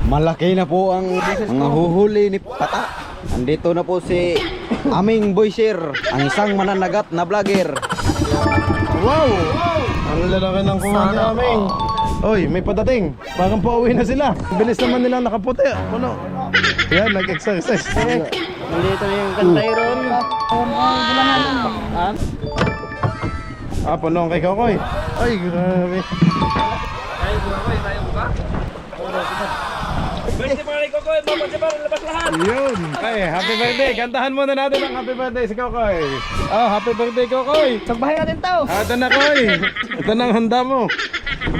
Malaki na po ang mga huhuli ni Pata. Andito na po si aming boyser, ang isang mananagat na vlogger. Wow! Ang lalaki ng kuha ni aming. Oy, may padating. Parang pauwi na sila. Bilis naman nila nakaputi. Puno. Yan, nag-exercise. Nandito na yung kantayron. Puno ang kay Kokoy. Ay, grabe. Birthday pa rin Kokoy, Mama Jabar, labas lahat! Yun. Ay, happy birthday. Kantahan muna natin ang happy birthday si Kokoy. Oh, happy birthday Kokoy. Sagbahay natin to. Ito na Koy. Ito na ang handa mo.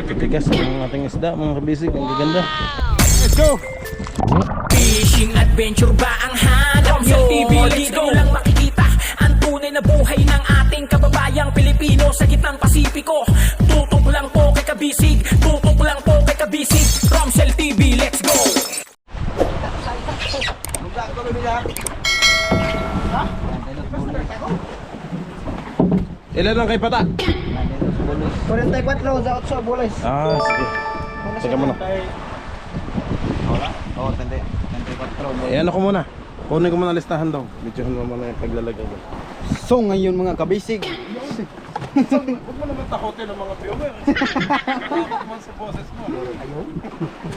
Titigas ang ating isda, mga kabisig. Ang gaganda. Let's go! Fishing adventure ba ang hanap nyo? Dito lang makikita ang tunay na buhay ng ating kababayang Pilipino sa gitnang Pasipiko. Tutok lang po kay Kabisig, tutok lang po kay Kabisig. Romsel TV, let's go! Ilan lang kay Pata? 44 sa 8 bulis. Sige. Teka muna. Oh, 34. Ayan ako muna. Kunin ko muna listahan daw. Medyohan mo muna yung paglalagay mo. So ngayon mga kabisig, Huwag mo naman takotin ng mga viewer. Takot man sa boses mo.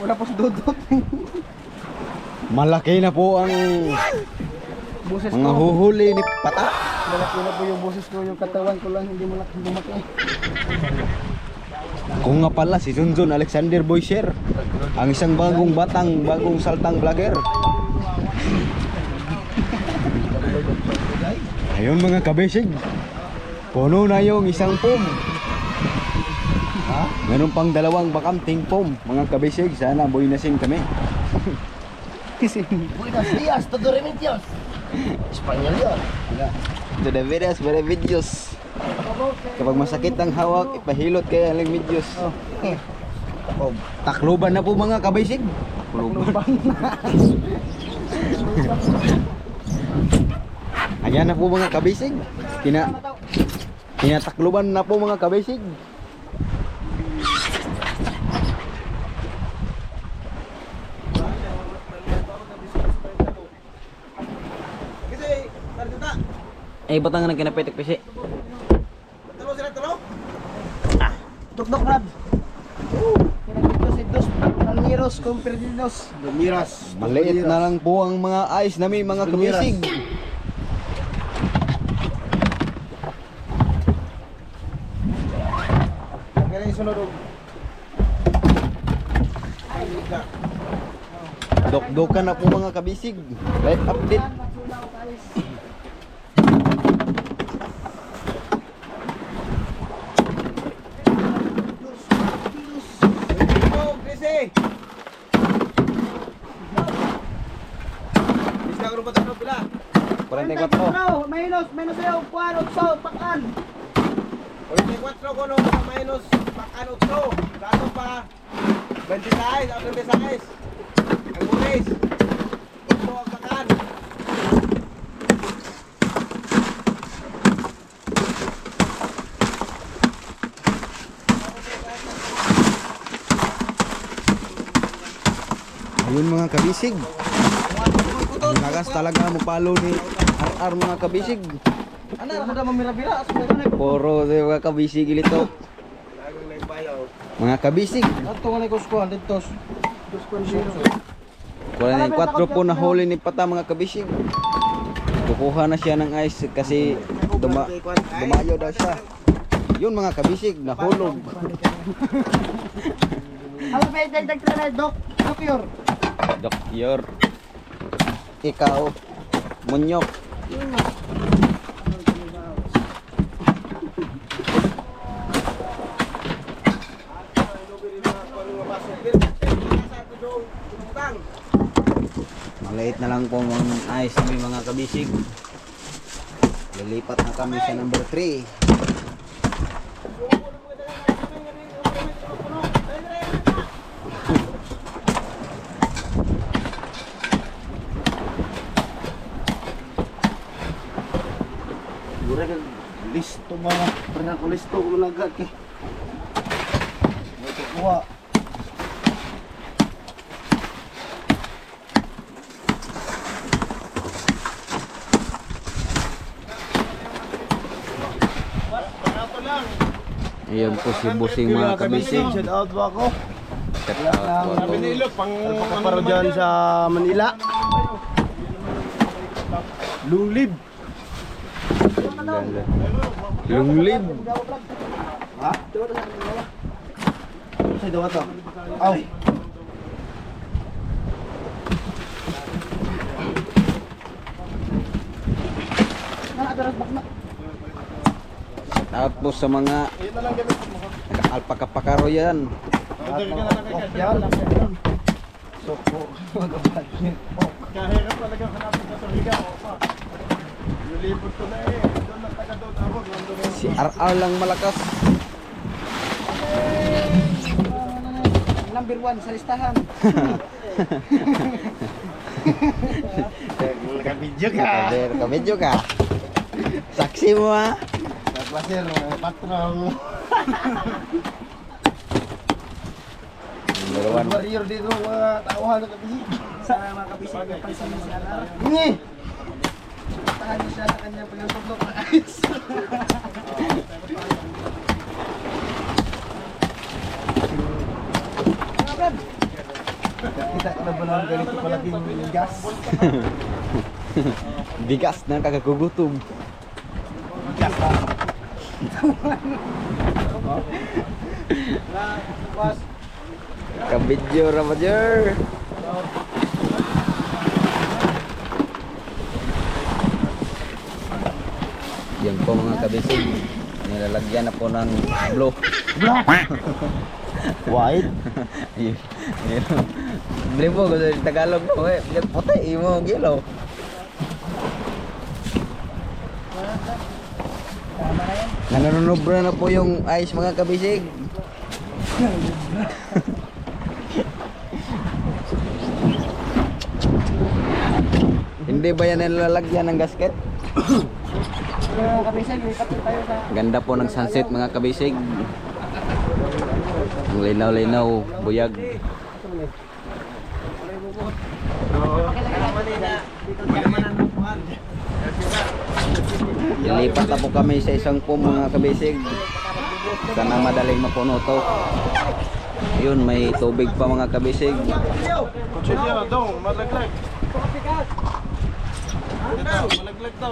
wala po si Dudut. Malaki na po ang mga huhuli ni Pata. Malaki na po yung boses ko, yung katawan ko lang hindi malaki lumaki. Kung nga pala si Junjun Alexander Boyser, ang isang bagong saltang vlogger. Ayun mga kabisig, puno na yung isang pom. Meron pang dalawang bakanting pom, mga kabisig. Sana boynasin kami. Buenos días, todo remitios. Espanyol yun. To the videos. Kapag masakit ang hawak, ipahilot kay Aling Midyos. Takloban na po mga kabisig. Takloban na. Ayan na po mga kabisig. Tinatakloban na po mga kabisig. Batang nang kinapetek pisi. Tukdok rad. Pinagdito si Dos Palmiros con Perdidos. Lumiras. Maliit na lang po ang mga ice namin mga kabisig. Kaya yung sunod. Dok-dokan na po mga kabisig. Live update. Menos yung kuwan, utso, pakan. 44 ko nung minus pakan 8. Gato pa 26 ang 26. Ang bulis. Utso ang pakan. Ayun mga kabisig. Lagas talaga mapalo ni RR mga kabisig. Ano, ako na mamira-bira. Puro de mga kabisig ilito. Mga kabisig. Ito nga na kuskuhan, dito. 44 po na huli ni Pata mga kabisig. Kukuha na siya ng ice kasi dumayo daw siya. Yun mga kabisig, nahulog. Ano ba yung dagdag na Dok? Dokyor. Dokyor. Ikaw, Munyok. Maliit na lang po ang ice namin mga kabisig. Lilipat na kami sa number 3. Listo mga pernah ko listo ko malagad kay. Ito kuha. Ayan po si Busing mga kabisig. Shout out po ako. Shout out po. Sabi ni Ilok, pang alpakaparo dyan sa Manila. Lulib. Lunglib. Ha? Sa'yo daw ito. Aw. Shout out po sa mga naka-alpaka-pakaro yan. Yan. Soko. Kahirap talaga hanapin sa Surigao. Nilipot ko na eh. Doon lang taga doon ako. Si RR lang malakas. Number 1 sa listahan. Nagka-video ka. Kamedyo ka. Saksi mo ha. Nagpasir, patrol. Number 1. Warrior dito mga tauhan na kabisig. Sa mga kabisig ng pansin mo siya na. Hindi. Tahan niyo siya sa kanyang pagkakublok na ayos. Mga brad, Kita ko na ba naman ganito palaking gas? Bigas na kakagugutom. Gas ha? Kabidyo Ramajer. Yan po mga kabisig. Nilalagyan na po ng blue. White? Ayun. Bili po, gusto yung Tagalog po eh. Bilang puti, mo gilaw. Nanunubra na po yung ice mga kabisig. Hindi ba yan nilalagyan ng gasket? mga kabisig, lipat tayo sa Ganda po ng sunset mga kabisig. Ang linaw-linaw, buyag. Ilipat na po kami sa isang po mga kabisig. Sana madaling mapuno to. Yun, may tubig pa mga kabisig. Kutsilyo, dong, malaglag. Malaglag to.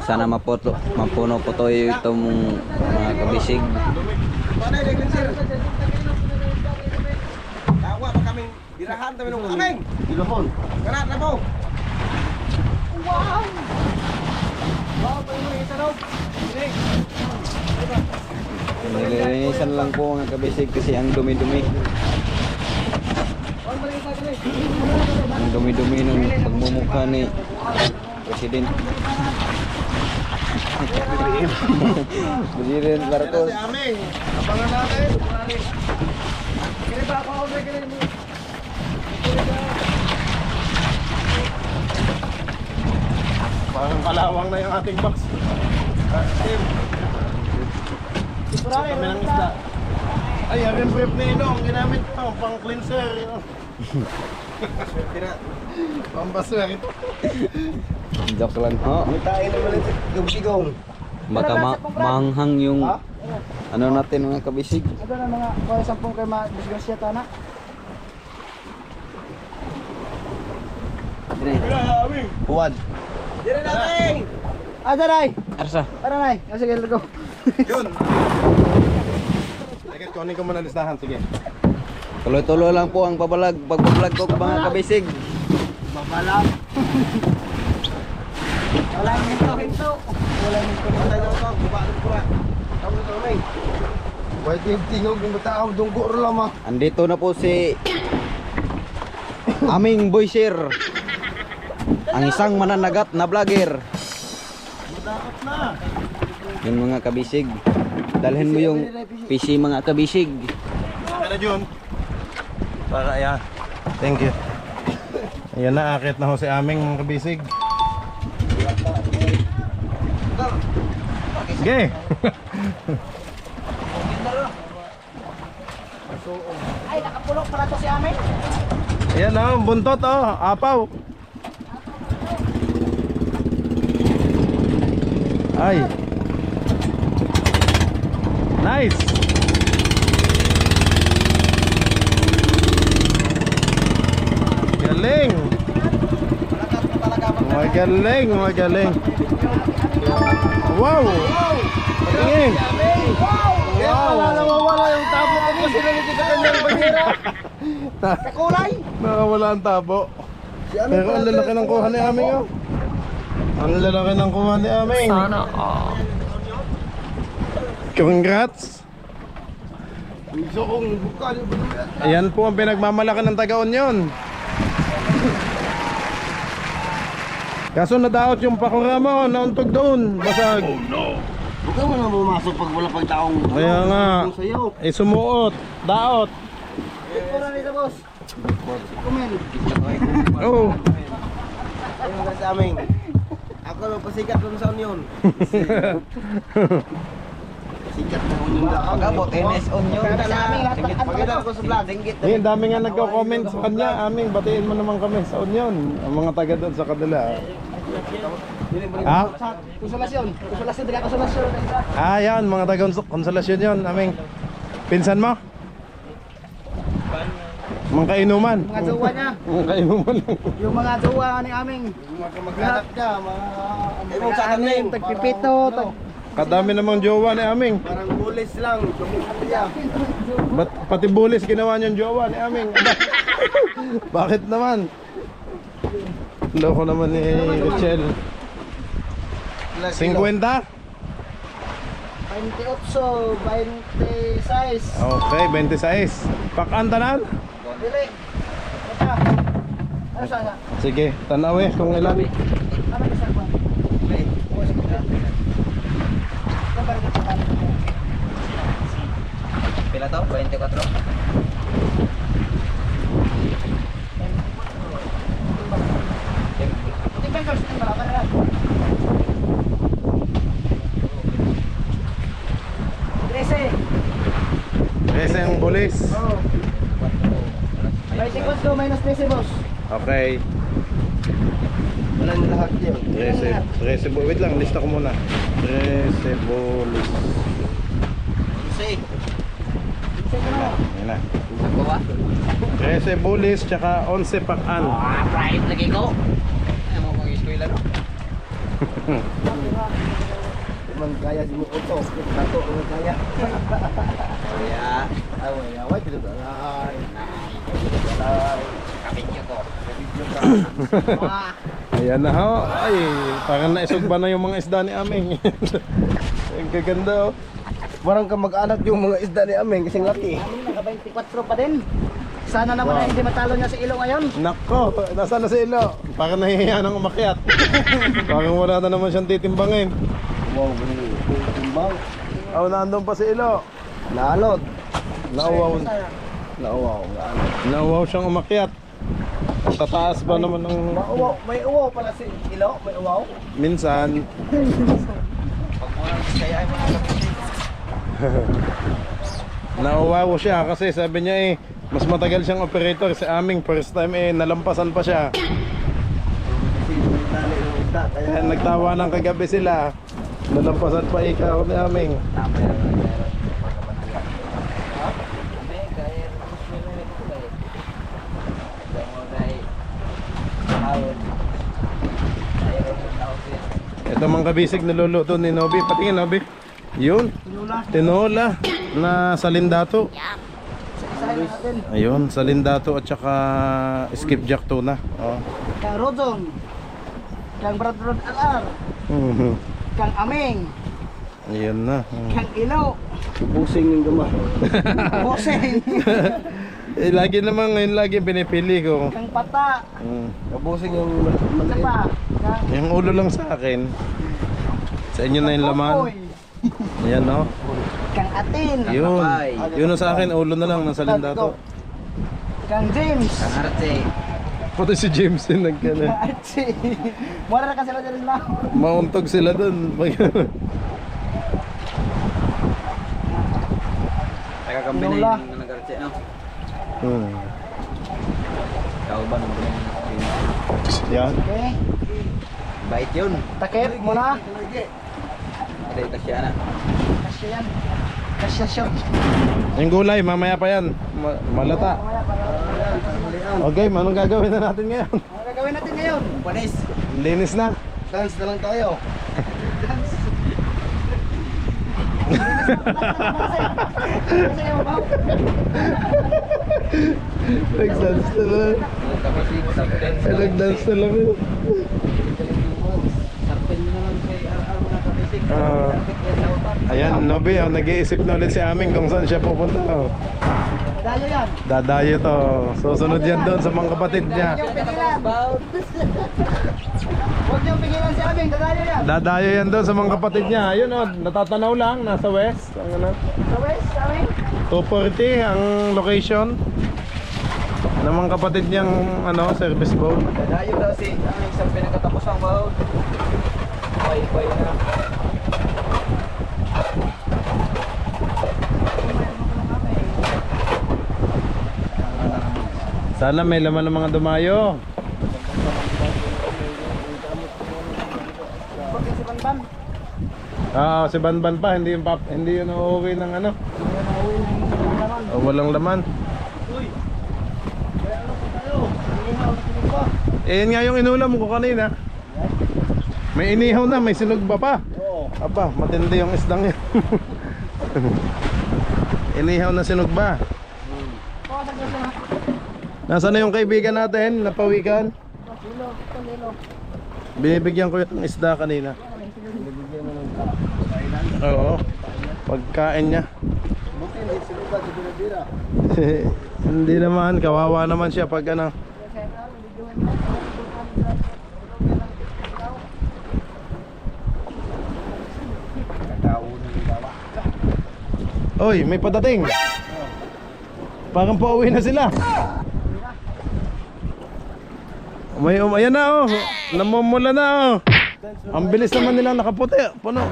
Sana mapuno po to itong mga kabisig. Tawa pa kaming birahan kami nung aming. Ilohon. Karat na po. Nililinisan lang po mga kabisig kasi ang dumi-dumi. Ang dumi-dumi ng pagmumukha ni President. President Marcos. Aming. Abangan natin. Parang kalawang na yung ating box. Team. Kami ng isda. Ay, yung rip ni Inong, ginamit ko pang cleanser. Pambaswer. Joke lang ho. Mitain naman ito, gawsigong. Baka manghang yung ano natin mga kabisig. Ito na mga kaya 10 kayo ma-disgrasya tana. Huwad. Dire natin! Daray! Arsa. Tara nay, sige let's go. Yun! Sige, kunin ko muna listahan, sige. Tuloy-tuloy lang po ang pagbablog ko mga kabisig. Babalak! Wala nang hinto. Wala nang kumatay na ito, bubalik ko na. Kamu ito may. Pwede yung tingog ng bataaw, dunggo rin lang ma. Andito na po si aming boy sir. Ang isang mananagat na vlogger. Madakot na! Yung mga kabisig. Dalhin mo yung PC mga kabisig. Kaya na Jun. Para yan. Thank you. Ayan na, akit na ho si aming mga kabisig. Sige! Ay, nakapulok para to si amin. Ayan na, buntot oh, apaw. Ay. Nice. Galing. Magaling, magaling. Wow. Patingin. Wow! Nawawala yung tabo ko po sinaliti sa kanyang banira. Kakulay! Nakawala ang tabo. Pero ang lalaki ng kuha ni Aming, oh. Ang lalaki ng kuha ni Aming. Sana all. Congrats. Gusto kong bukal. Ayan po ang pinagmamalaki ng taga-Union. Kaso nadaot yung pakura mo, nauntog doon, basag. Huwag ka mo na pumasok pag wala pagtaong. Kaya nga, sumuot, daot. Ito na nito, boss. Kumen. Oh. Ayun ka sa amin. Ako magpasikat doon sa Union. Sikat na Union na. Pagabot, NS Union. Pagkita ko sa vlog. Ang dami nga nagko-comment sa kanya. Aming, batiin mo naman kami sa Union. Ang mga taga doon sa kanila. Ha? Konsolasyon. Konsolasyon, taga konsolasyon. Ah, yan, mga taga konsolasyon yun. Aming, pinsan mo? Mga kainuman. Mga jowa niya. Mga kainuman. Yung mga jowa ni aming. Mga kamag-anak niya, mga sa Anim, tagpipito, Kadami namang jowa ni Aming. parang bulis lang. Kumulya. Ba't pati bulis ginawa niyang jowa ni Aming? Aba, bakit naman? Loko naman ni Richel. 50? 28, 26. Okay, 26. Pakantanan? Dili. Ata. Ano siya? Sige, tanaw eh kung ilan. Ano siya ba? Pila to? 24. Kasi ang bulis. Oh. 24 minus 13, boss. Okay. Wala na lahat yun. 13 wait lang, lista ko muna. 13 bulis. Yan na. Nagbawa. 13 bulis, tsaka 11 pakan. Right, lagi ko. Ay, mo kong eskwela, no? Man kaya si Mukoto. Tato ko kaya. Kaya, Ay, wala. Wala. Alay. kapityo ko. Ayan na ho. Ay, parang naisugba na yung mga isda ni Aming. Ang gaganda oh. Parang kamag-anak yung mga isda ni Ameng kasing laki. Naka 24 pa din. Sana naman ay hindi matalo niya sa ilo ngayon. Nako, nasa na si Ilo? Parang nahihiya nang umakyat. Parang wala na naman siyang titimbangin. Wow, ganun. Timbang. Oh, nandun pa si Ilo. Nalot. Nauwaw. Nauwaw. Nauwaw siyang umakyat. Tataas ba naman ng... May uwaw pala si Ilo. May uwaw. Minsan. Pag mo lang kaya ay mga kapityo. Nauwaw siya kasi sabi niya eh, mas matagal siyang operator sa aming first time eh, nalampasan pa siya. Kaya nagtawa ng kagabi sila. Nalampasan pa ikaw ni aming. Ito mga kabisig niluluto ni Nobi. Patingin Nobi. Yun. Tinola na salindato. Isahin natin. Ayun, salindato at saka skipjack tuna. Oh. Kang Rodon. Kang Brad LR. Mhm. Kang Aming. Ayun na. Kang Ilo. Pusing yung gama. Boseng. Eh, lagi naman ngayon lagi pinipili ko. Kang Pata. Kapusing yung Isa maliit. pa. Kang Yung ulo lang sa akin. Sa inyo na yung laman. Kokoy. Ayan no. Kang Atin. Yun. Yun ang sa akin, ulo na lang ng salindato. Kang James. Ang arte. Pati si James yung nagkana. Archie. Mura na kasi sila dyan lang. Mauntog sila dun. Taga kami na Lola. yung nag-arte, no? Ikaw ba nung Yan. Okay. bait yun? Takip muna. Ada ito siya na. Kasi yan. Kasya siya. Yung gulay, mamaya pa yan. Malata. Okay, anong gagawin na natin ngayon? Ano gagawin natin ngayon? Panis. Linis na. Dance na lang tayo. Nag-dance na lang. Nag-dance na lang. Ayan, Nobe, nag-iisip na ulit si Aming kung saan siya pupunta. Dayo yan. Dadayo to. Susunod yan doon sa mga kapatid niya. Huwag niyong pingilan si Aming. Dadayo yan. Dadayo yan doon sa mga kapatid niya. Ayun oh, natatanaw lang, nasa west. Ang ano, Sa west, Aming. 240 ang location ng mga kapatid niyang ano, service boat. Dadayo daw si aming sa pinagkatapos ang baon. Bye na. Sana may laman ng mga dumayo. Bakit si Banban? Si Banban pa, hindi yun uuwi ng ano. Walang laman. Yan nga yung inulam ko kanina. May inihaw na, may sinugba pa. Aba, matindi yung isdang yun. Inihaw na sinugba. Nasaan na yung kaibigan natin? Napawikan? Binibigyan ko yung isda kanina. Oo. Pagkain niya. Hindi naman, kawawa naman siya pag ano. Oy, may padating. Parang pauwi na sila. Ayan na oh. Namumula na oh. Ang bilis naman nilang nakaputi. Puno.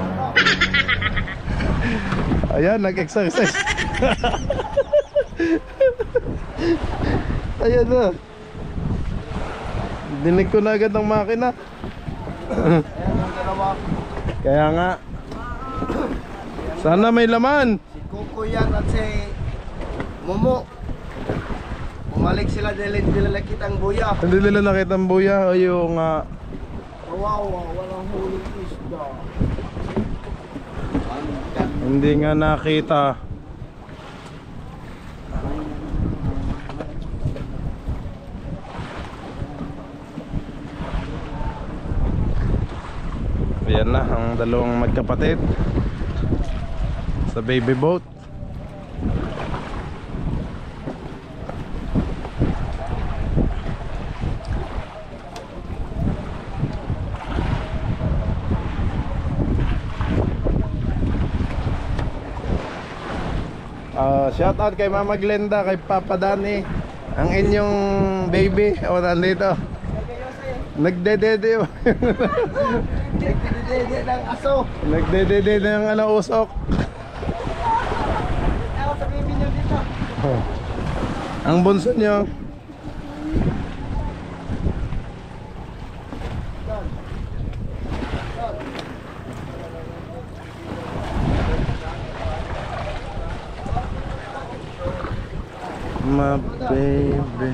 Ayan, nag-exercise. Ayan na. Dinig ko na agad ng makina. Kaya nga. Sana may laman. Si Kuko yan at si Momo. Bumalik sila dahil hindi nila nakita ang buya. Hindi nila nakita ang buya. Ayun nga. Kawawa, walang huling isda. Hindi nga nakita. Ayan na ang dalawang magkapatid sa baby boat. Shout out kay Mama Glenda, kay Papa Danny, ang inyong baby. O, nandito. Nagdedede. Nagdidede ng aso. Nagdedede ng ano, usok. Ako sa baby niyo dito. Ang bunso nyo. My baby.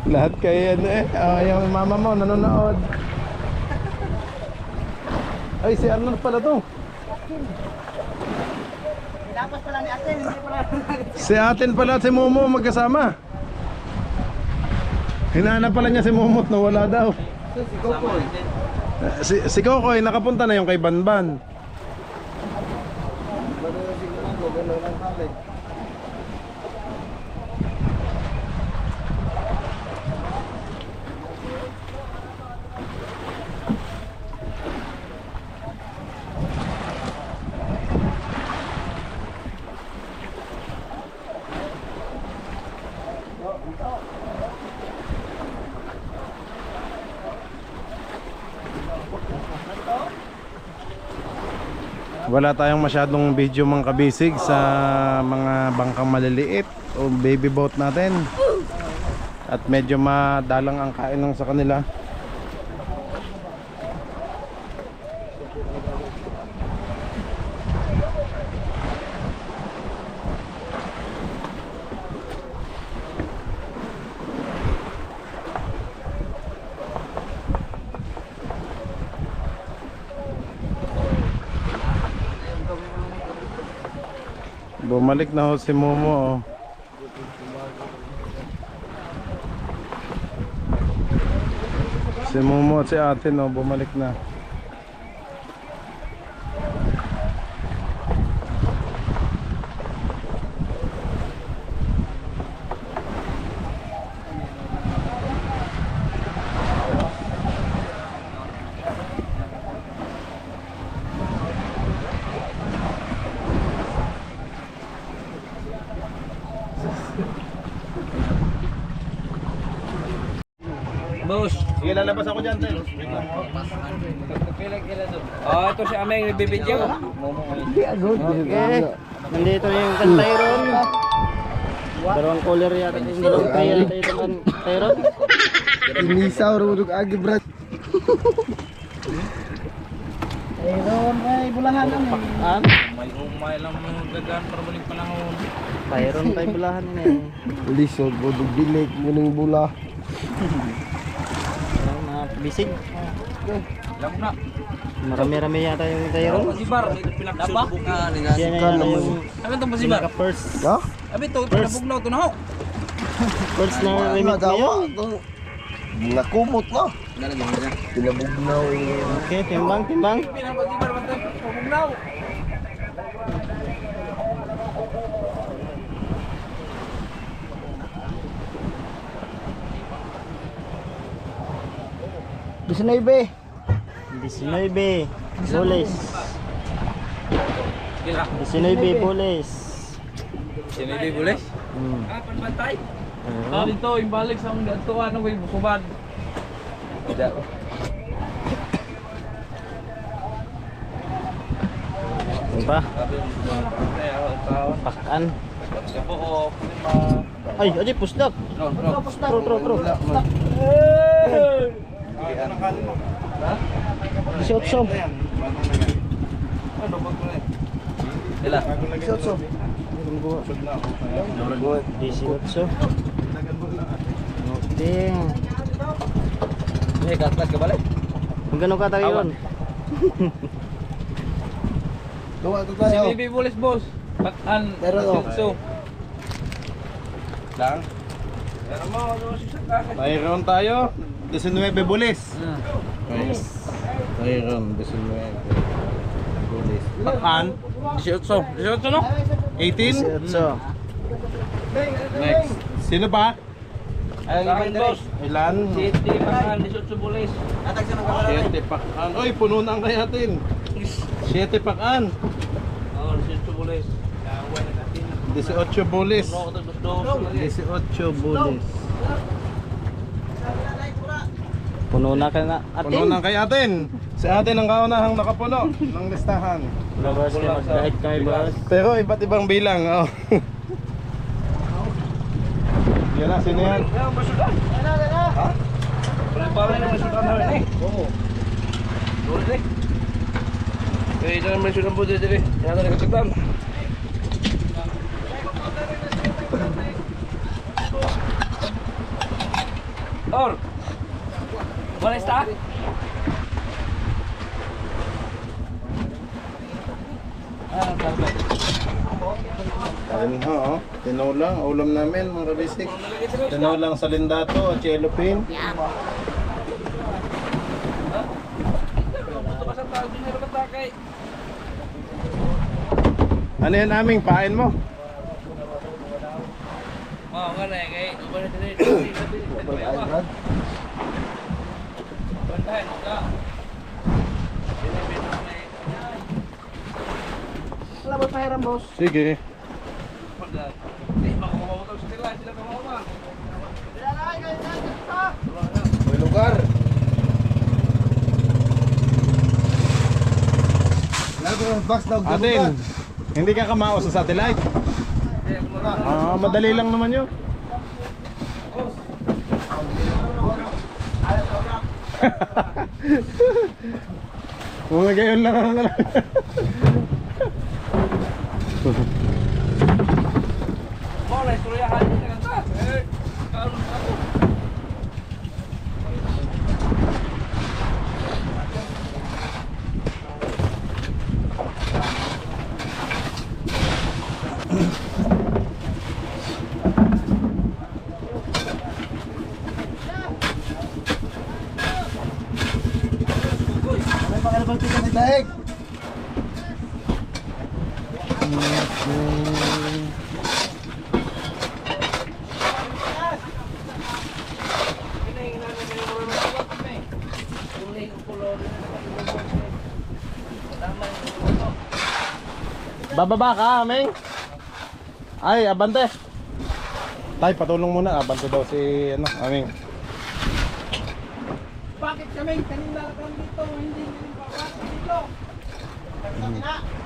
Lahat kayo ano eh. Yung mama mo nanonood. Ay, si Arnold pala to. Tapos pala ni Aten, hindi pala. Si Aten pala at si Momo magkasama. Hinahanap pala niya si Momot na wala daw. Si Kokoy. Si Kokoy nakapunta na yung kay Banban. Wala tayong masyadong video mga kabisig sa mga bangkang maliliit o baby boat natin. At medyo madalang ang kain lang sa kanila. Bumalik na ho si Momo oh. Si Momo at si ate no, bumalik na. Boss. Sige, lalabas ako dyan, Tel. Oh, ito si Ameng nagbibidyo. Okay. Nandito yung kan Tyron. Dalawang color yata yung dalawang kaya ito kan Tyron. Inisaw rudog agi brad. Tyron ay bulahan ang pakan. May umay lang mga gagan para balik panahon. Tyron tay bulahan ni. Lisod rudog bilik muning bula. Bisig. Alam na. Marami-rami yata yung Tyron. Pasibar, pinagsulbog na Yan na yung Abi to pasibar. first. Ha? Abi to pinabugnaw to na ho. First na remake mo yun. Nakumot na. Pinabugnaw Okay, timbang, timbang. Pinapasibar man tayo pabugnaw. Disinaybe. Boles. Kila. Disinaybe boles. Sinili bulis. Ah, panbantay. Ah, dito imbalik sa mga tuwa no way busubad. Tidak. Ano pa? Pakan. Ay, adi pusdak. Tro. 18. Ila. 18. Noting. Gatlas ka balik. Magkano ka tayo yun? Sinili bulis boss. Patan. Pero to. So. Lang. Pero mo ano si Saka. Mayroon tayo. 19 bulis. Nice. Mayroon 19 bulis. Pakan. 18 no? 18. 18. Next. Sino ba? Ay, boss. Ilan? City pakan 18 bulis. 7 pakan. Oy, puno na ang kayatin. 7 pakan. Oh, 18 bulis. 18 bulis. 18 bulis. Puno na ka na atin. Puno na ang kayatin. Si atin ang kaunahang nakapuno ng listahan. Labas ka mag-guide kami boss. Pero iba't ibang bilang. Oh. Yan na, sino yan? Yan, masudan. Ha? Pare na masudan na rin eh. Oo. Dole eh. Kaya ito na masudan po dito eh. Yan na nakasudan. Or. Wala está? Ah, tarde. Ayun ho, oh. Tinolang, ulam namin mga kabisik. Tinolang sa lindato at yellowpin. Ano yan aming pain mo? Oh, wala kay. Wala ba pahiram boss? Sige. May lugar. Lago Atin, hindi ka kamao sa satellite? Madali lang naman yun. Mga gayon lang ang Mau na istoryahan niya ka kanta. Karon ako. Bababa ka, Ameng? Ay, abante. Tay, patulong muna. Abante daw si Ameng. Bakit kami kanina lang dito, hindi papasok dito?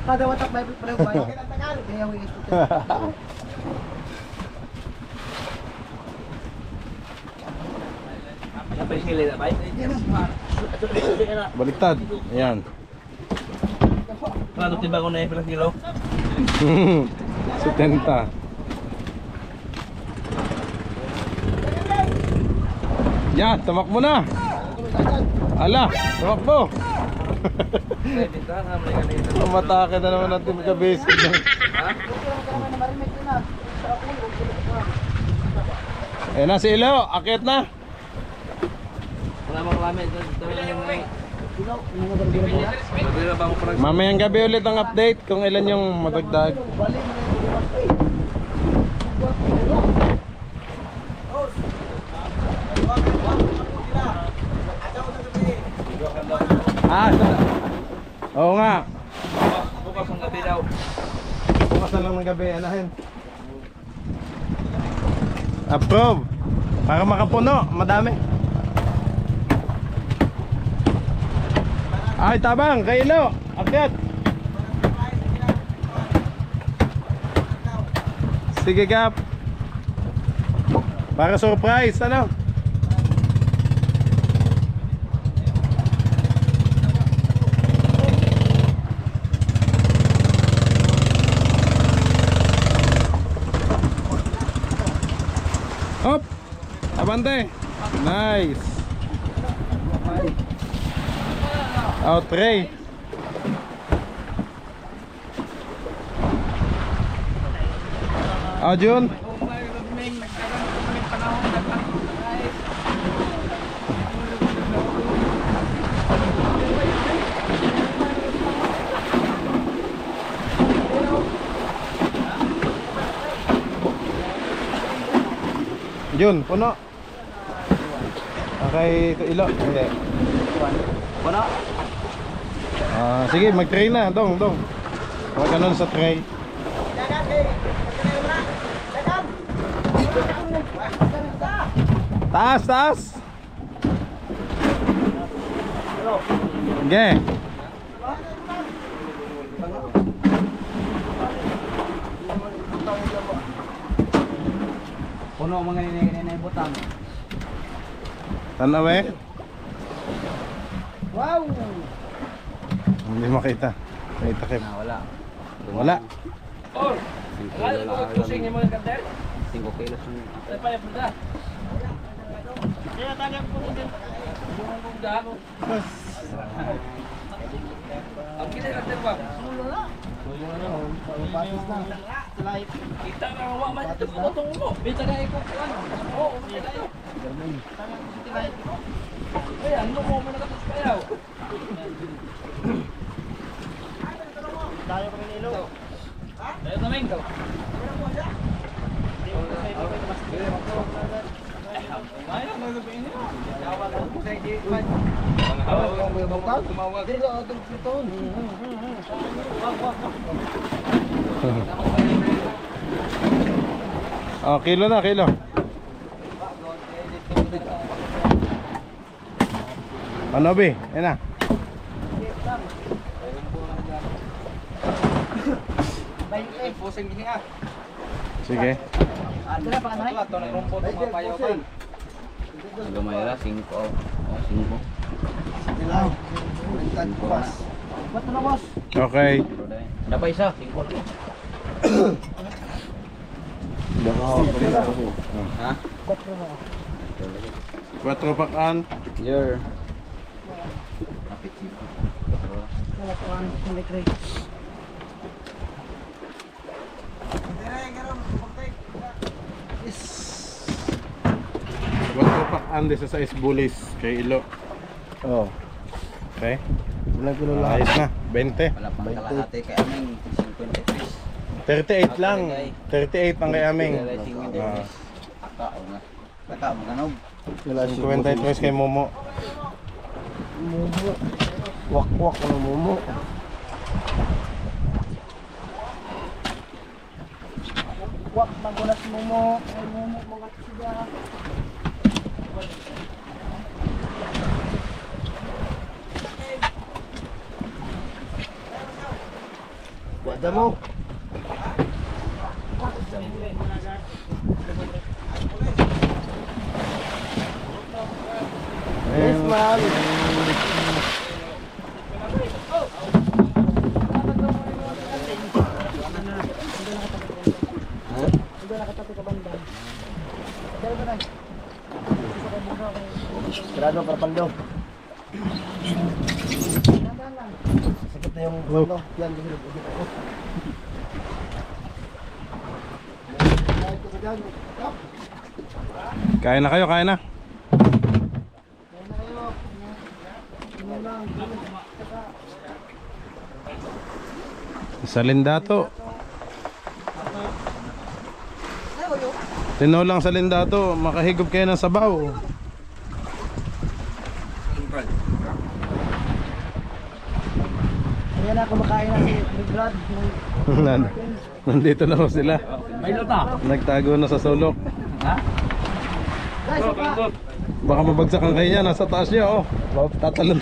Kada watak Bible pala ba? Kaya Tagalog, kaya huwag ito. Apa yung ngilid na ba? Baliktad. Ayan. Ano tiba ko na yung kilo? 70. Yan, tumakbo na. Ala, tumakbo. Matake na naman natin magka-basic. Eh na si Ilo, akit na. Wala mga lamin. Mamayang gabi ulit ang update kung ilan yung madagdag. Oo nga. Bukas ang gabi daw. Bukas na lang ng gabi, anahin. Approve. Para makapuno, madami. Ay, tabang, kailo. Akyat. Sige, Gap. Para surprise, ano? Hop. Abante. Nice. Out Ray. Jun. Jun, puno. Okay, ito ilo. Hindi. Wala. Sige, mag-tray na, dong. Huwag ganun sa tray. Taas. Okay. Puno mga ninay butang. Tanaw eh. Wow! Hindi makita. Makita Kim. Wala. Or. Ano ko kusing yung mga kantel? 5 kilos. Ay pa yung puta. Kaya tagang po din. Yung dahon. Ang kinay kantel ba? Kita na wa man ito putong mo. Bita na iko kuan. Oo, bita tayo. Ay, ano mo man nakatus kayo? Tayo kami nilo. Tayo namin daw. Kilo na, kilo. Ano, Bi? Yan na. Sige. Gamayra 5 oh. 5. Okay. Ada pa isa? 5. Ha? 4 pakan. Your Quatro pakan de sa 6 bulis kay Ilo. Oh. Okay. Ilang kilo lahat? Ayos na. 20. wala pang kalahati kay aming 53. 38 lang. 38 ang kay aming. Tao nga. Tao maganog. Wala 53 kay Momo. Mumo. Wak-wak ng mumo. Wak magulas mumo. Ay mumo mga siya. Wada mo. Yes, ma'am. Sarado para paldo. Sakit na yung ano, yan kasi Kain na kayo, kain na. Sa Lindato. Tinolang sa Lindato, makahigop kayo ng sabaw. Ayan na, kumakain na si Big Brad. Nandito na ho sila. May luta. Nagtago na sa sulok. Guys, pa! Baka mabagsakan kayo niya, nasa taas niya oh. Tatalon.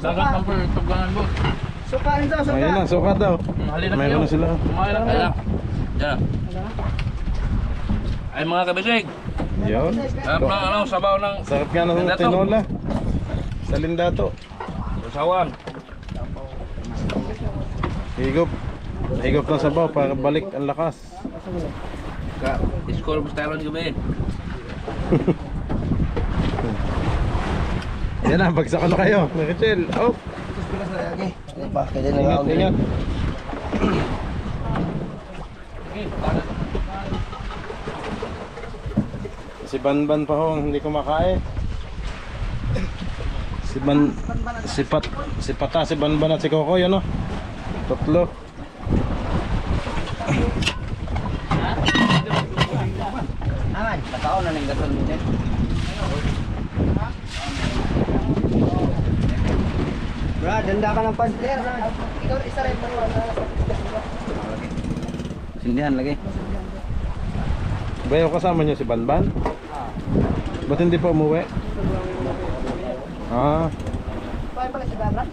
Dagat ng tugangan mo. Sukain daw, suka! Ayun na, sukat daw. Halina kayo. Mayroon na sila. Kumain na kayo. Diyan. Ay mga kabisig. Yun. Ano, sabaw ng Sarap nga ng Lindato. tinola. Sa Lindato. Usawan. Higop. Higop ng sabaw para balik ang lakas. Score mo style gabi. Yan na, bagsakan na kayo. Marichel. Oh. Bakit din Ingat, ingat. Si Banban pa ho, hindi kumakain. Si Pata, si Banban at si Kokoy, ano? Tatlo. Aman, tao na ning gasol mo din. Brad, handa ka ng panster. Ikaw isa rin mo. Sindihan lagi. Bayo kasama niyo si Banban? Ba't hindi pa umuwi? Ah, Paano pala si Brad?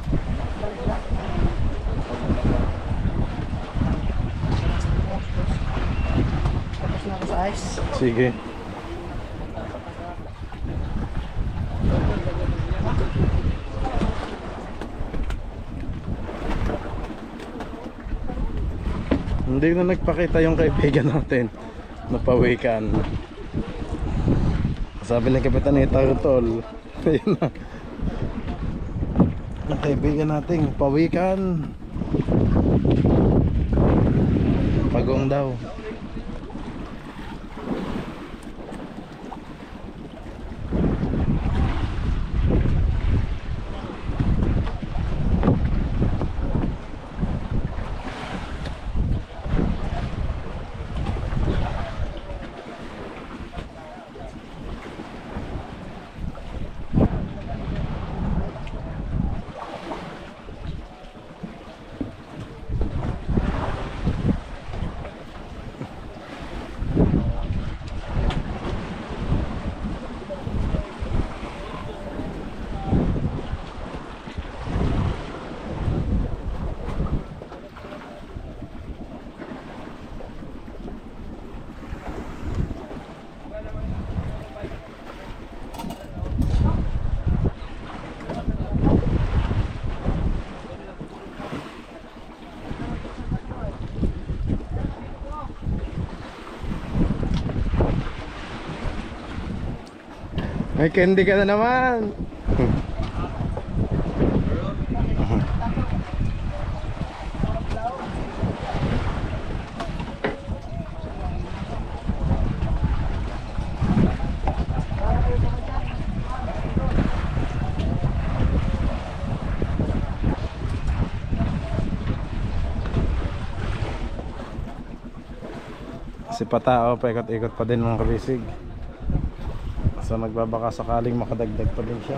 Tapos na ako sa ice. sige. Hindi na nagpakita yung kaibigan natin. Napawikan. Sabi ng Kapitan Tarutol. Ayun na. Ang kaibigan natin, pawikan. Pagong daw. May candy ka na naman. Si Patao, paikot-ikot pa din mga kabisig. So nagbabaka sakaling makadagdag pa din siya.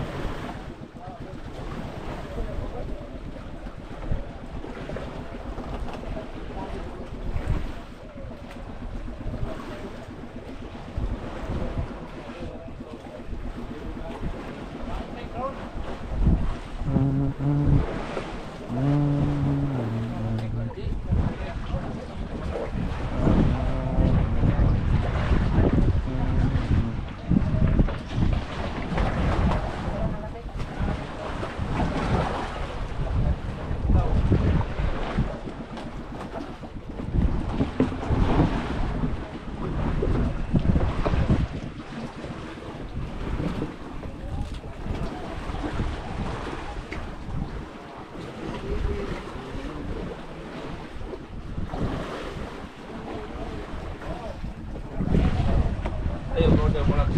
Ayun, order mo lang.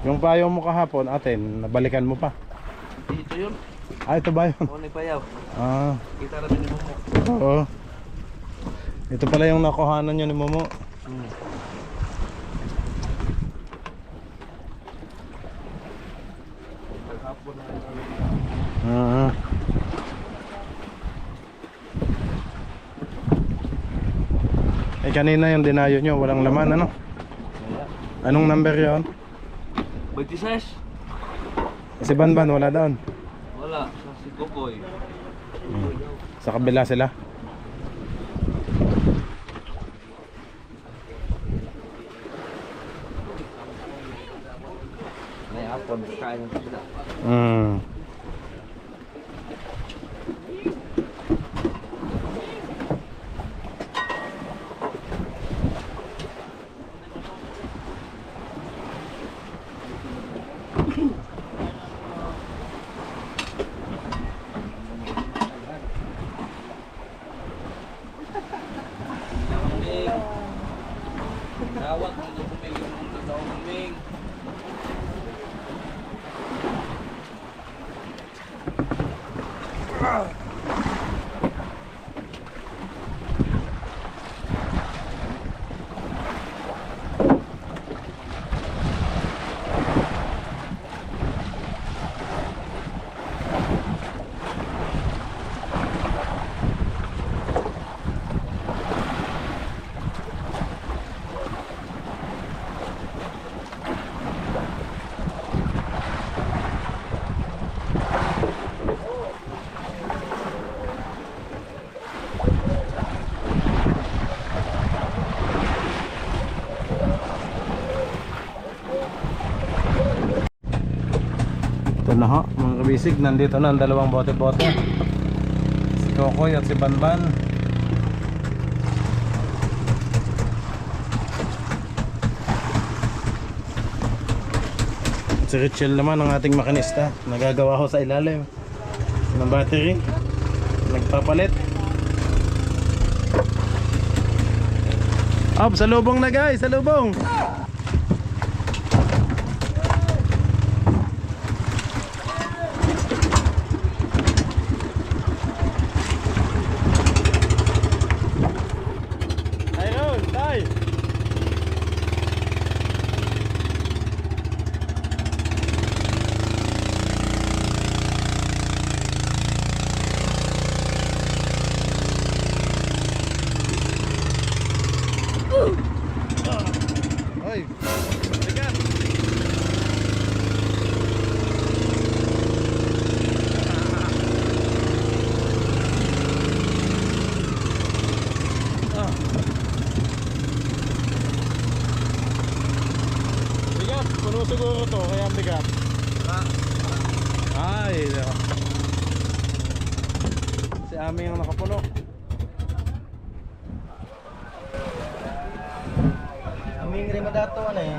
Yung payo mo kahapon, atin, nabalikan mo pa. Dito yun. Ah, ito ba yun? O, nagpayaw. Ah, Kita namin ni Momo. oo. Ito pala yung nakuhanan nyo ni Momo. Ah. Eh kanina yung dinayo nyo, walang laman, ano? Anong number yon? 26. Si Banban wala doon. Wala. Sa si Kokoy. Sa kabila sila. May hapon. Kain ng sila. Hmm. Tawag mo na bumili ng totoo buming. Ito na ho, mga kabisig, nandito na ang dalawang bote-bote. Si Kokoy at si Banban. At si Richel naman ang ating makinista. Nagagawa ho sa ilalim ng battery. Nagpapalit. Up, salubong na guys, salubong! Ay, si Ami ang nakapuno. Aming rin dato ano eh.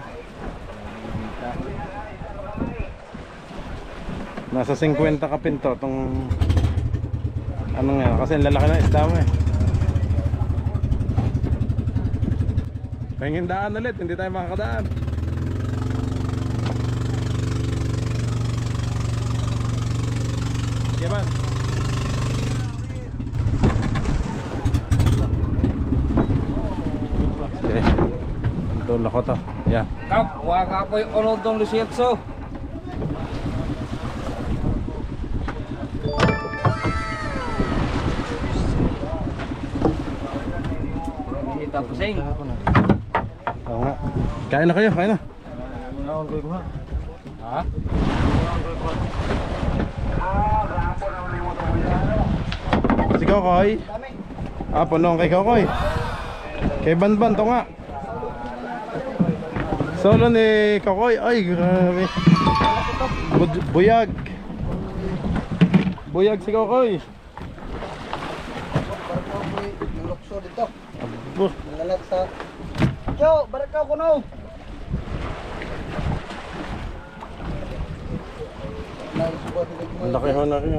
Nasa 50 ka pinto tong ano nga kasi lalaki na isda mo eh. Pahingin daan ulit, hindi tayo makakadaan. Sige man. Okay. Tulak ko to. Yeah. Kap, waka po yung unod ng Lucietso. Tapos eh. Oo nga. Kain na kayo, kain na. Ha? Si Kokoy. Punong kay Kokoy. Kay Banban to nga. Solo ni Kokoy. Ay, grabe. Buyag. Buyag si Kokoy. Nalukso dito. Abo. Nalalat sa... Yo, barakaw ko no. Ang laki ho na rin.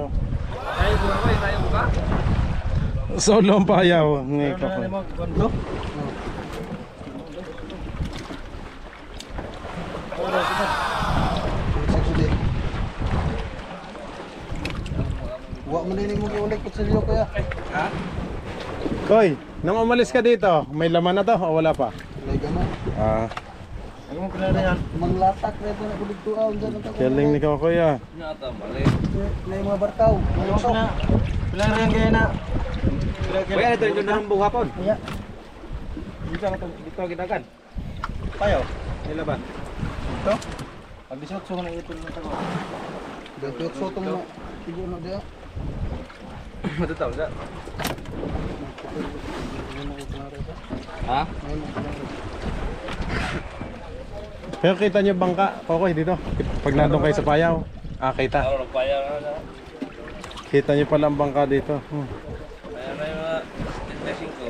Tayo buka ko, tayo buka. Solo ang payaw ni Kokoy. Wa man din mo giulik ko sa iyo kaya. Koy, nang umalis ka dito, may laman na to o wala pa? Lay gamo. Ah, Ano mo pala yan? Manglatak na ito na kulig tuaw dyan ang galing ni Kokoy ah. Nyata, mali. Lay mga barkaw. Nalukso. Pila rin kaya na. Kaya ito yung nang buha po. Iya. Dito ginagan. Tayo. Nilaban. Ito. Pag disot so na ito ng tago. Dito so tong tigo na dia. Matataw siya. Ha? Pero kita nyo bangka, Kokoy, dito. Pag nandun kayo sa payaw. Ah, kita. Ako nagpaya na. Kita nyo pala ang bangka dito. Kaya na yung mga testing ko.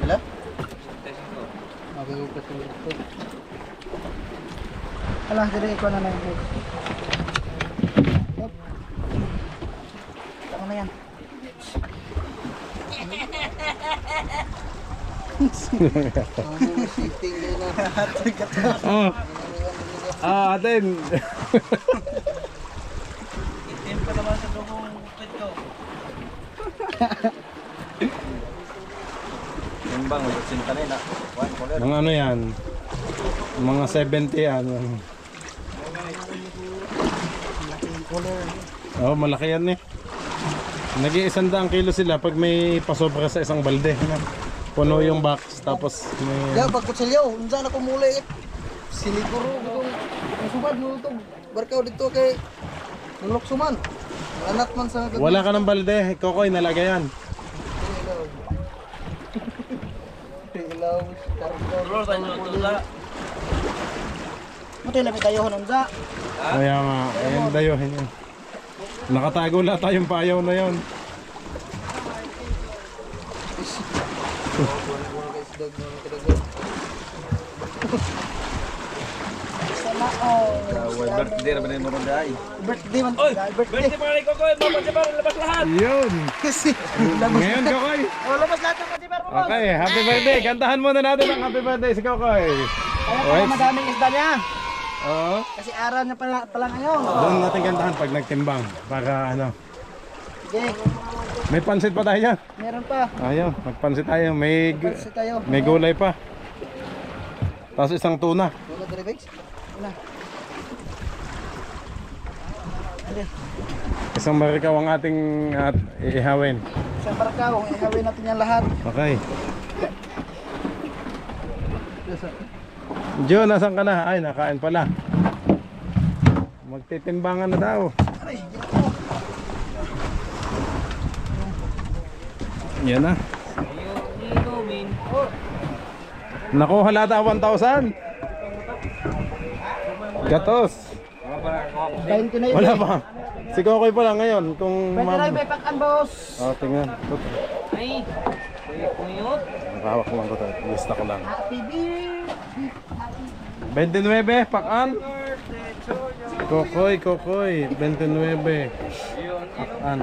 Wala? Testing ko. Magayo ka sa ito. Alah, jadi ko na na ito. Tama na yan. Sitting din na. Oh. Atin. Itim pa naman sa dugong pito. Timbang, sinta na yun. Mga ano yan? Mga 70 yan. Oh, malaki yan eh. Nag-100 kilo sila pag may pasobra sa isang balde. Puno yung box tapos may... Ya, pagkutsilyo, unsa na kumuli eh. Siniguro itong subad mo itong barkaw dito kay nuloksuman. Lanat man sa... Wala ka ng balde, Kokoy, nalagay yan. Ilaw, Lord, tayo nyo Mati na tayo unsa. Kaya nga, ayun dayohin yun. Nakatago na tayong payaw na yun. Sana oh. Birthday na ba na yung marunday? Birthday man. Oy! Birthday. Birthday pa rin ko ko! Mama Jabar, labas lahat! Yun! Kasi Ngayon, Kokoy! oh, labas lahat ng Jabar mo. Okay, happy birthday! Kantahan muna natin ang happy birthday si Kokoy! Kaya pala madaming isda niya. Oo. Kasi araw niya pala ngayon. Doon natin kantahan pag nagtimbang. Para ano. Sige, May pansit pa tayo dyan. meron pa. Ayaw, magpansit tayo. May, Pansit tayo. may gulay pa. Tapos isang tuna. Wala dali, Bex. Wala. Sige, Isang marikaw ang ating ihawin. isang barkaw. Ihawin natin yan lahat. Okay. Joe, nasan ka na? Ay, nakain pala. Magtitimbangan na daw. Aray, ginako. Yan na. Nakuha lata 1,000. Gatos. Kain ko na yun. Wala pa. Si Kokoy pa lang ngayon. Kung May pakan, boss. Oh, tingnan. Ay, kuyot. Hawak lang ko to. Lista ko lang. Happy birthday. 29, pakan. Kokoy, 29. Pakan.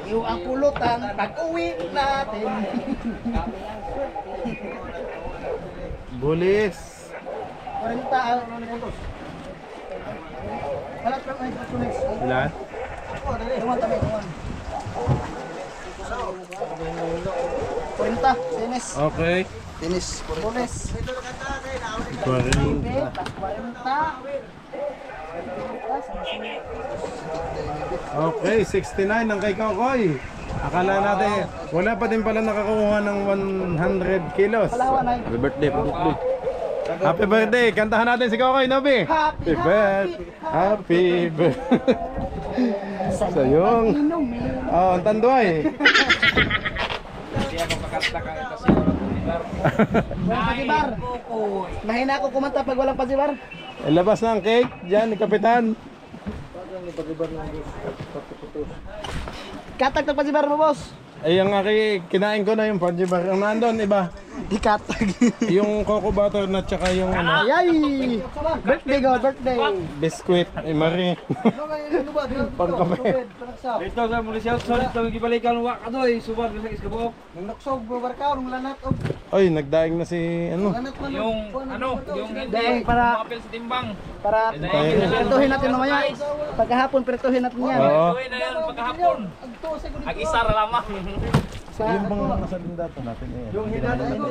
Iyo ang pulutan pag-uwi natin. Bulis. 40 ang puntos. Wala pa may puntos. Ilan? Tuman tabi, tuman. 40, tennis. Okay. Tennis, bonus. 40. 40. Okay, 69 ang kay Kokoy. Akala natin, wala pa din pala nakakuha ng 100 kilos. Happy birthday, birthday. Happy birthday! Kantahan natin si Kokoy, Nobi! Happy birthday! Happy birthday! Sa yung... Oh, ang tanduay! Pasibar. Mahina ako kumanta pag walang pasibar. Ilabas na ang cake, dyan, ni Kapitan. Katag na pasibar mo, boss. Ay, ang kinain ko na yung panjibar. Ang nandun, iba. Ikatag. Yung coco butter na tsaka yung ano, Yay! Birthday go, birthday. biskuit. Ay, Marie. Pangkape. Dito sa muli siya, solid kami gibalikan wa kadoy, subad sa iskabok. Nung naksog, bubarkaw, nung lanat. Oy, nagdaing na si ano. Yung Dahil para apel sa timbang. pirituhin natin mamaya. Pagkahapon, pirituhin natin yan. Oo. Tuloy na yan pagkahapon. Ag-isa ra lamang. Yung bang nasa lindato natin eh. Yung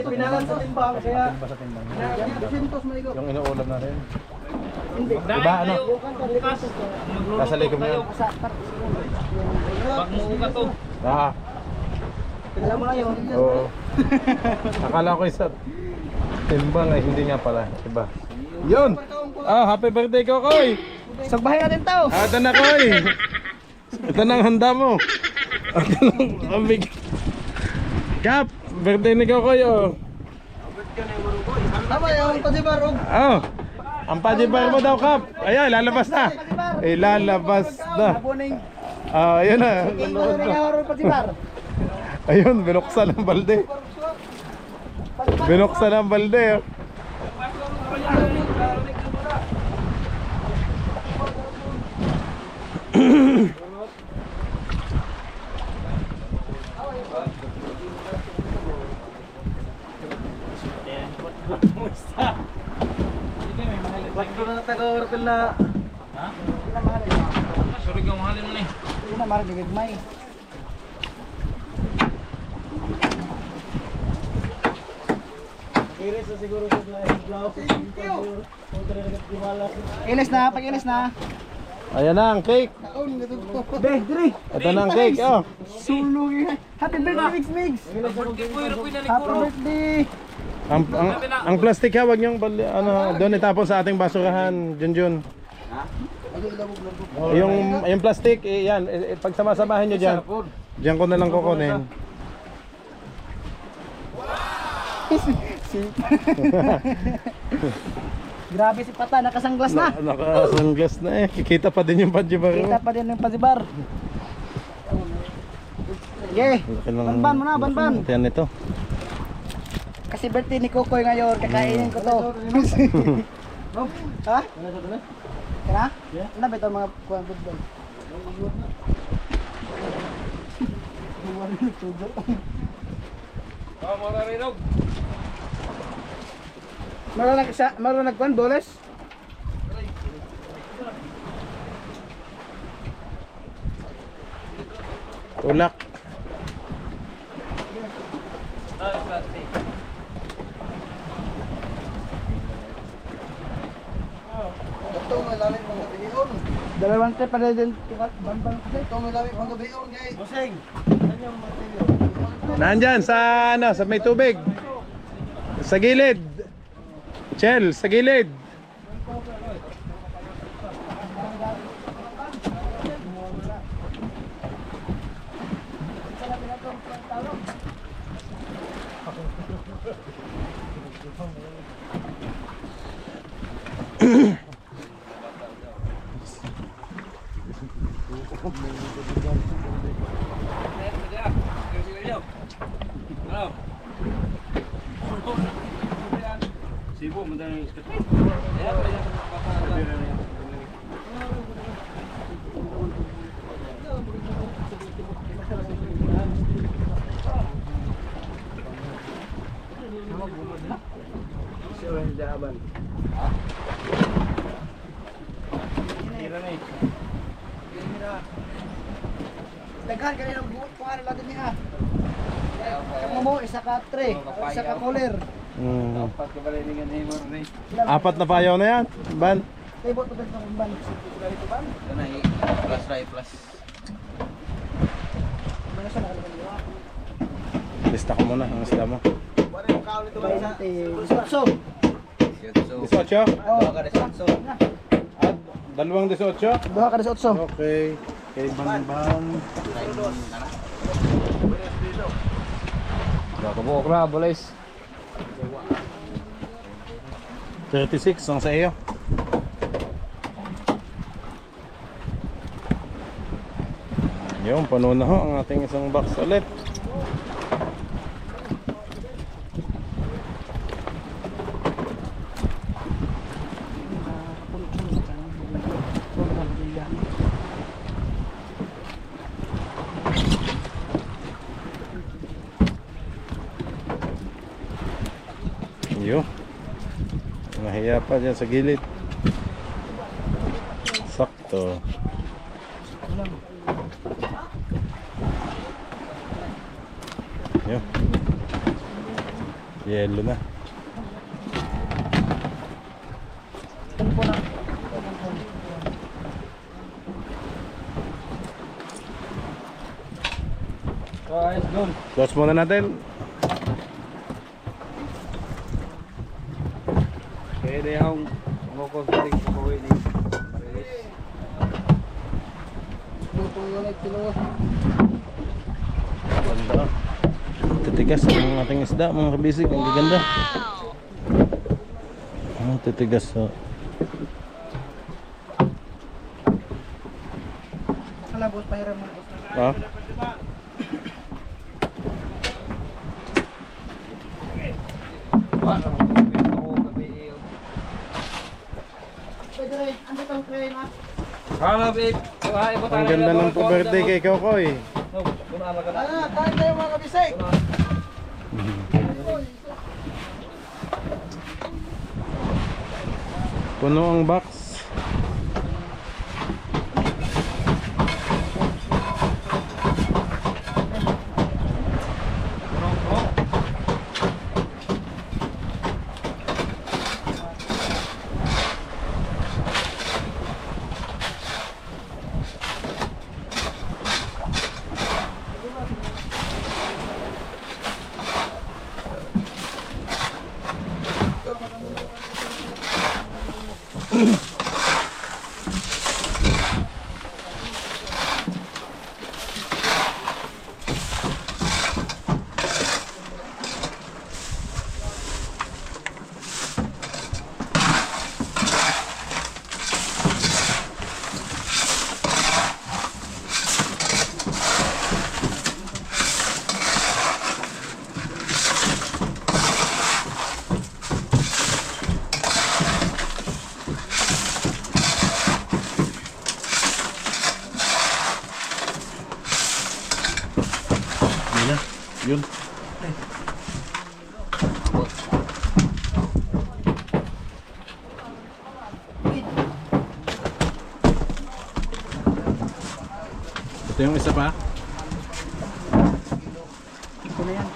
Pinalan sa timbang, kaya yung inuulam natin. Diba ano? Bukas. Nasa likom na yun. Pagmuuga to. Ah, alam mo na yun. oo. Akala ko isa timbang ay hindi nga pala. Iba. Yun! Ah, happy birthday Kokoy! Sagbahay natin to. Ah, ito na Koy! Ito na ang handa mo. Ito lang ang big... Kap! Birthday ni Kokoy oh! Tama yung pasibar. Oh! Ang pajibar mo daw Kap! Ayan, lalabas na! Eh, lalabas na! Abuning. Ah, ayun na! Ikaw na nga pasibar. Ayun, binuksan ang balde! Binuksan ang balde oh! Bakit na taga-orpil na? Ha? Hindi na mahal. Sorry kang mahalin mo ni. Hindi na mahal, digigmay. Inis na, pag-inis na. Ayan na ang cake! Be, diri. Ito na ang cake oh! Sulong yun. Happy birthday, Mix Mix. Happy birthday. Ang plastic ha, wag niyong ano, doon itapon sa ating basurahan, Junjun. Yung plastic, yan, pag sama-samahin niyo diyan. Diyan ko na lang kukunin. Grabe si Pata, nakasanglas na. Naka-sunglass na eh. Kikita pa din yung panjibar. Kita pa din yung pasibar. Sige, banban mo na, banban. Yan ito. Kasi birthday ni Kokoy ngayon, kakainin ko to. Ha? Kaya? Ano ba ito mga kuwan doon? Meron nagkuhan, boles? Ulak. Dalawang trip pa din. Banban kasi. Busing. Nandyan sa ano, sa may tubig. Sa gilid. Chel, sa gilid. Daghan kanina ang buhok ko ano lagi niya. Kamo mo isa ka tre, isa ka cooler. Apat na payaw na yan, Ban. Tay bot to ng ban. Ito na plus try plus. Mana sa nakaliwa. Lista ko muna ang isda mo. Wala yung kaon nito ba sa 18. 18? Dua ka desonso. At dalawang 18? Duha ka 18. Okay. Kay Ban. Nakabuok na, boys. 36 ang sa iyo. Yung puno na ho ang ating isang box ulit. Yo. Nahiya pa dyan sa gilid. Sakto. Yo. Yellow na. Guys, doon. Close muna natin. Kaya na yung mukong-kuling kukuhin ni Paris. Ganda. Titigas ang ating isda, mga kabisig. Ang gaganda. Ang titigas. Ala boss pahiram mo boss. Ah? Pwede rin, ando tang tray na. Hala, babe. Ang ganda ng birthday kay Kokoy. Kain tayo mga kabisig. Puno ang box. Yun. Ito yung isa pa. Ito na yan.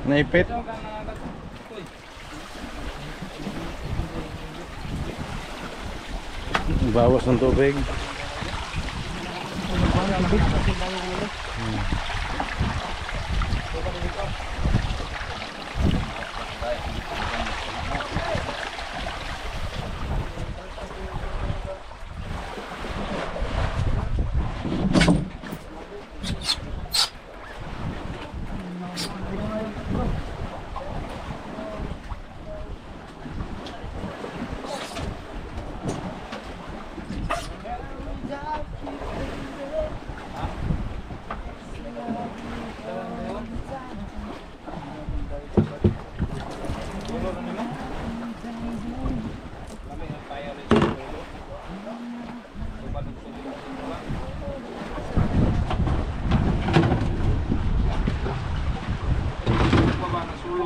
Naipit. Bawas ng tubig.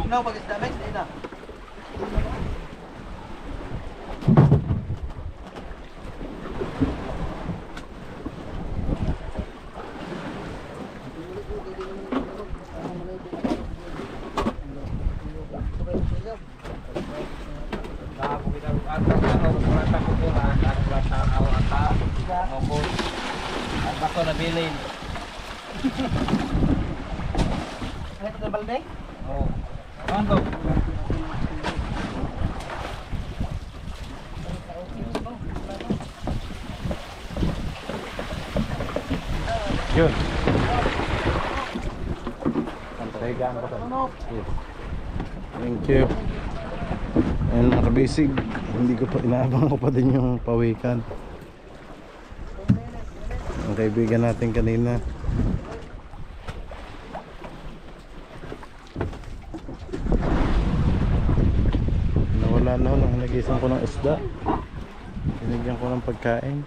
No, pag isda next, ina. Bato na bilin. Ano ito na balde? Oo. Ano? Yun. Yes. Thank you. Ayun mga kabisig, hindi ko pa inaabang ko pa din yung pawikan. Ang kaibigan natin kanina. Nawala na ho nang nagising ko ng isda. Binigyan ko ng pagkain.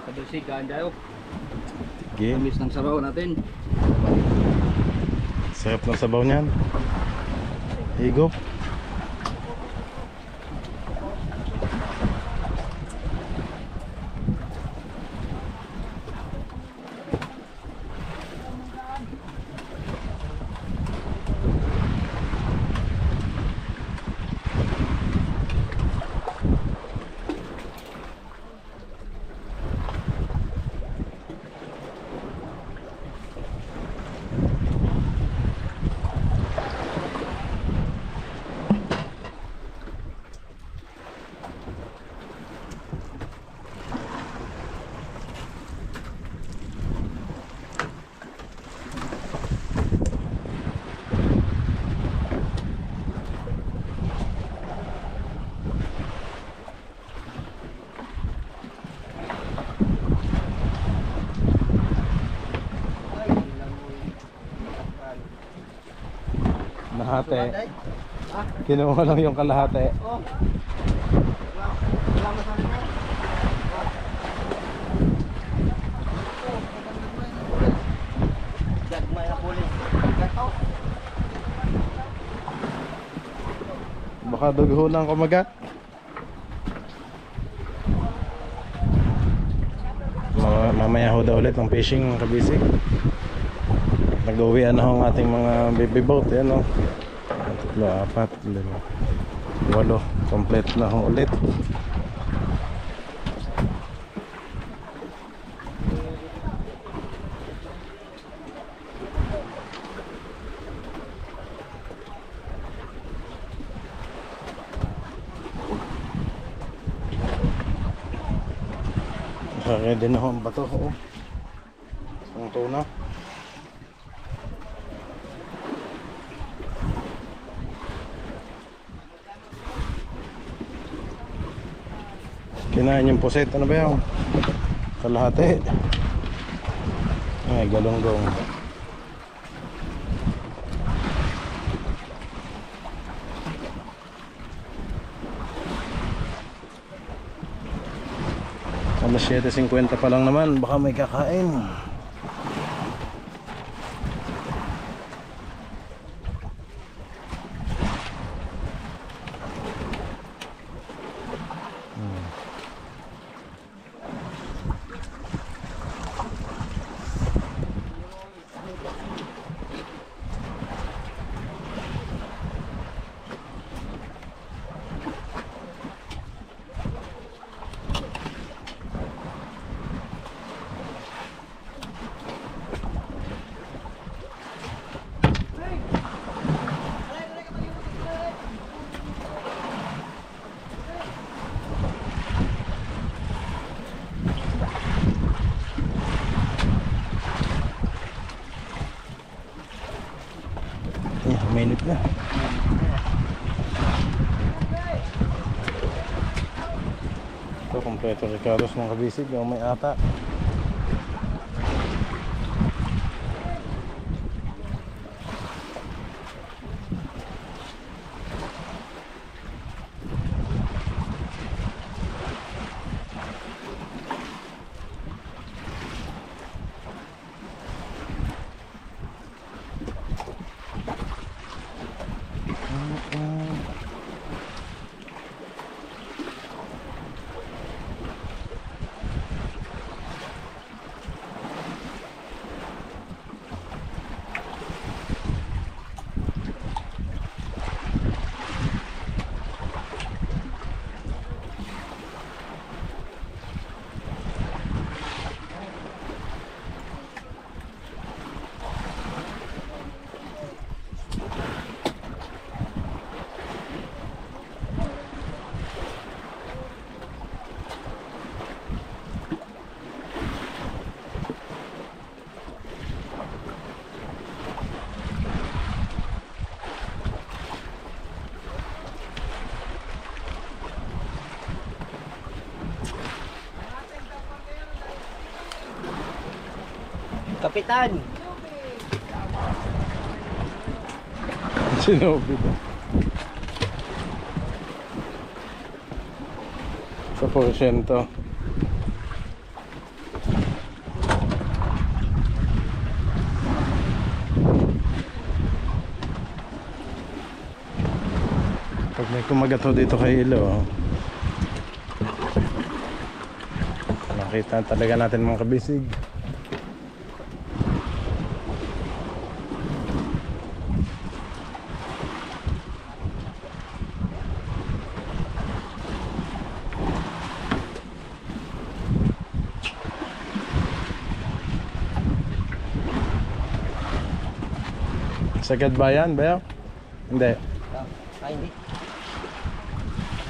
Kabisig, gaan tayo. Sige. Miss ng sabaw natin. Sarap ng sabaw niyan. Higop. Kalahati. Kinuha lang yung kalahati. Baka dugho ng kumagat. Mamaya ho daw ulit ng fishing mga kabisig. Nag-uwian na ho ang ating mga baby boat. Yan o. 3, 4, 5, 8. Complete na ho ulit. Nakaready na ho ang bato. Oh. Ang tuna. Kinain yung puset. Ano ba yun? Kalahati. Ay, galonggong. Alas 7:50 pa lang naman. Baka may kakain. Minute na. Ito, kompleto Ricardo's mga kabisig. Yung may ata. Kapitan! Sinobi ba? Sa porsyento. Pag may kumagat ho dito kay Ilo, nakita talaga natin mga kabisig. Sagad ba yan, Beo? Hindi. Ay, hindi.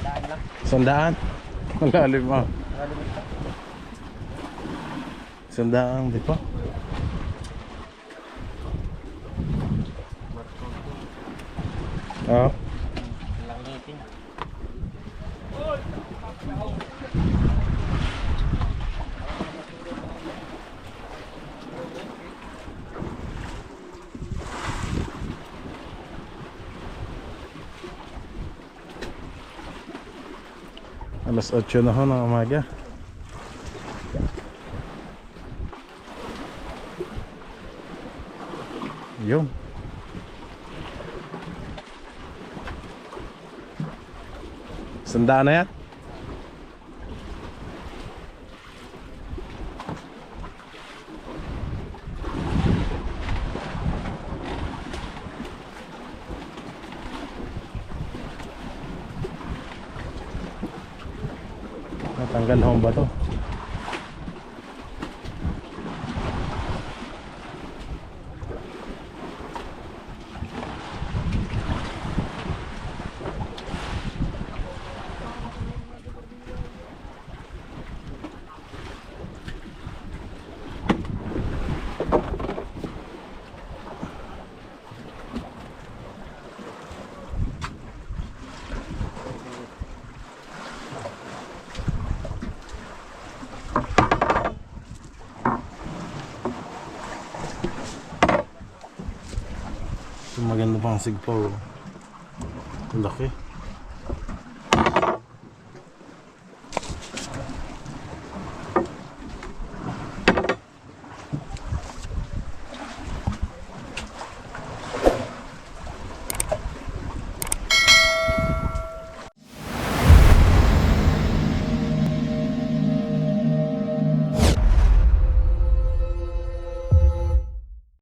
Daan lang. Sandaan? Malalim mo. Sandaan, di pa? Oo. Langitin. Alas 8 na ho ng umaga. Yun. Sandaan na yan. Natanggal ho ba to? Maganda pang sigpaw. Laki.